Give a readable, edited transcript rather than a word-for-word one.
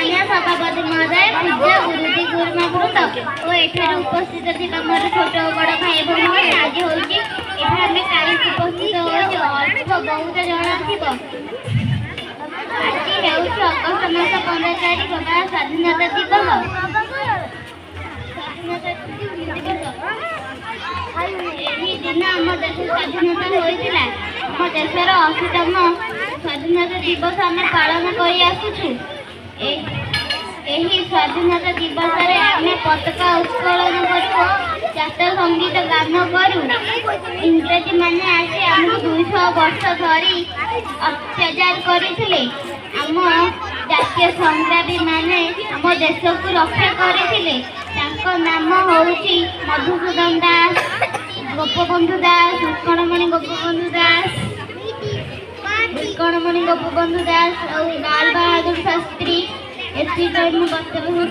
माननीय सभापति महोदय, पूज्य गुरुजी गुरुमा वृंद और एठार उपस्थित थिबा मोर छोट बड़ भाई भौणी आज होउची एठा में काई उपस्थित होउची अल्प बहुत जण थिबो। आज हेउची अगस्त मास 15 तारिख बा स्वाधीनता दिवस। एही दिन आम देश स्वाधीनता होइतिला। आम देशर 80तम स्वाधीनता दिवस आम पालन करि आसुछु। एही स्वाधीनता दिवस रे आम पताका उत्तोलन करू, जातीय संगीत गान करू। इंग्रजी माने आसी आमको 200 वर्ष धरी अत्याचार करथिले। आम जातीय संग्रामी माने आम देश को रक्षा करथिले। तांको नाम होउची मधुसूदन दास, गोपबंधु दास, उत्कलमणि गोपबंधु दास, उत्कलमणि गोपबंधु दास और लाल बहादुर शास्त्री। एसी टाइम बच्चे बहुत